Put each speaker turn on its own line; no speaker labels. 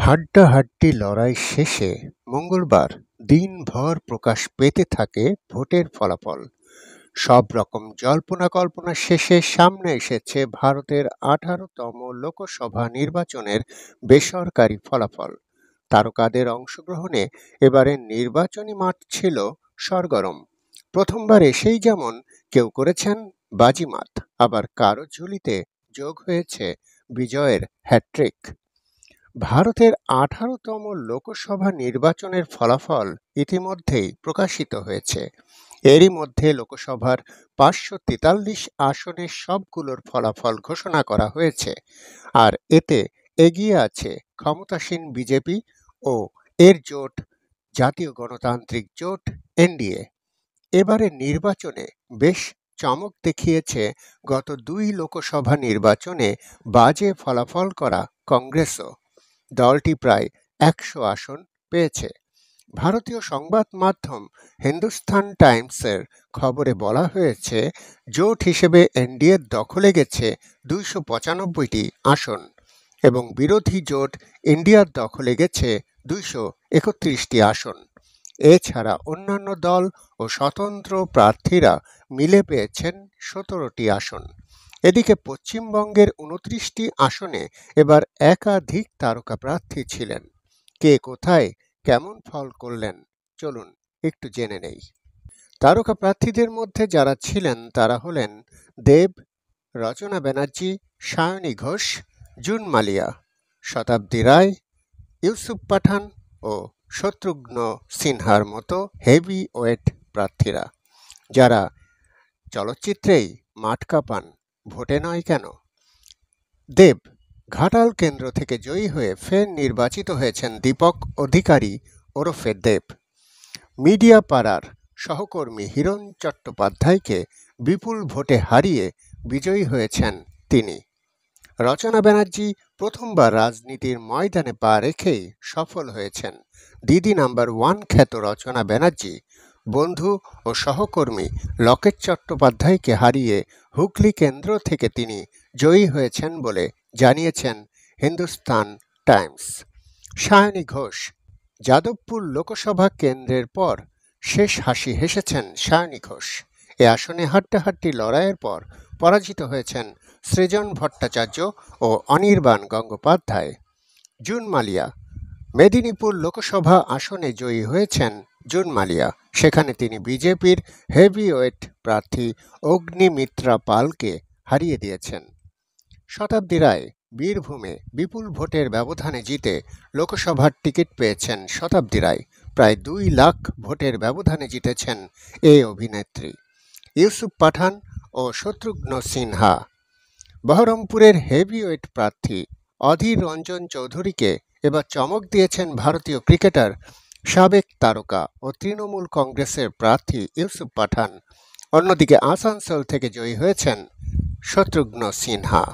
হাড্ডাহাড্ডি লড়াই শেষে মঙ্গলবার দিনভর প্রকাশ পেতে থাকে ভোটের ফলাফল। সব রকম জল্পনা-কল্পনা শেষে সামনে এসেছে ভারতের ১৮তম লোকসভা নির্বাচনের বেসরকারি ফলাফল। তারকাদের অংশগ্রহণে এবারের নির্বাচনী মাঠ ছিল সরগরম। প্রথমবার এসেই যেমন কেউ করেছেন বাজিমাত, আবার কারো ঝুলিতে যোগ হয়েছে বিজয়ের হ্যাট্রিক। ভারতের ১৮তম লোকসভা নির্বাচনের ফলাফল ইতিমধ্যেই প্রকাশিত হয়েছে। এরই মধ্যে লোকসভার ৫৪৩ আসনের সবগুলোর ফলাফল ঘোষণা করা হয়েছে। আর এতে এগিয়ে আছে ক্ষমতাসীন বিজেপি ও এর জোট জাতীয় গণতান্ত্রিক জোট এনডিএ। এবারের নির্বাচনে বেশ চমক দেখিয়েছে গত ২ লোকসভা নির্বাচনে বাজে ফলাফল করা কংগ্রেসও। দলটি প্রায় ১০০ আসন পেয়েছে। ভারতীয় সংবাদ মাধ্যম হিন্দুস্তান টাইমসের খবরে বলা হয়েছে, জোট হিসেবে এনডিএর দখলে গেছে ২৯৫টি আসন এবং বিরোধী জোট ইন্ডিয়ার দখলে গেছে ২৩১টি আসন। এছাড়া অন্যান্য দল ও স্বতন্ত্র প্রার্থীরা মিলে পেয়েছেন ১৭টি আসন। এদিকে পশ্চিমবঙ্গের ২৯টি আসনে এবার একাধিক তারকা প্রার্থী ছিলেন। কে কোথায় কেমন ফল করলেন চলুন একটু জেনে নেই। তারকা প্রার্থীদের মধ্যে যারা ছিলেন তারা হলেন দেব, রচনা ব্যানার্জি, সায়নী ঘোষ, জুন মালিয়া, শতাব্দী রায়, ইউসুফ পাঠান ও শত্রুঘ্ন সিনহার মতো হেভি ওয়েট প্রার্থীরা, যারা চলচ্চিত্রেই মাঠ কাঁপান, ভোটে নয় কেন। দেব ঘাটাল কেন্দ্র থেকে জয়ী হয়ে ফের নির্বাচিত হয়েছেন দীপক অধিকারী ওরফে দেব। মিডিয়া পাড়ার সহকর্মী হিরণ চট্টোপাধ্যায়কে বিপুল ভোটে হারিয়ে বিজয়ী হয়েছেন তিনি। রচনা ব্যানার্জি প্রথমবার রাজনীতির ময়দানে পা রেখেই সফল হয়েছেন। দিদি নাম্বার 1 খ্যাত রচনা ব্যানার্জি বন্ধু ও সহকর্মী লকেট চট্টোপাধ্যায়কে হারিয়ে হুগলি কেন্দ্র থেকে তিনি জয়ী হয়েছেন বলে জানিয়েছেন হিন্দুস্তান টাইমস। সায়নী ঘোষ যাদবপুর লোকসভা কেন্দ্রের পর শেষ হাসি হেসেছেন সায়নী ঘোষ। এ আসনে হাড্ডাহাড্ডি লড়াইয়ের পর পরাজিত হয়েছেন সৃজন ভট্টাচার্য ও অনির্বাণ গঙ্গোপাধ্যায়। জুন মালিয়া মেদিনীপুর লোকসভা আসনে জয়ী হয়েছেন জুন মালিয়া। সেখানে তিনি বিজেপির হেভিওয়েট প্রার্থী অগ্নিমিত্রা পালকে হারিয়ে দিয়েছেন। শতাব্দী রায় বীরভূমে বিপুল ভোটের ব্যবধানে জিতে লোকসভার টিকিট পেয়েছেন শতাব্দী রায়। প্রায় ২ লাখ ভোটের ব্যবধানে জিতেছেন এই অভিনেত্রী। ইউসুফ পাঠান ও শত্রুঘ্ন সিনহা। বহরমপুরের হেভিওয়েট প্রার্থী অধীর রঞ্জন চৌধুরীকে এবার চমক দিয়েছেন ভারতীয় ক্রিকেটার, সাবেক তারকা ও তৃণমূল কংগ্রেসের প্রার্থী ইউসুফ পাঠান। অন্যদিকে আসানসোল থেকে জয়ী হয়েছেন শত্রুঘ্ন সিনহা।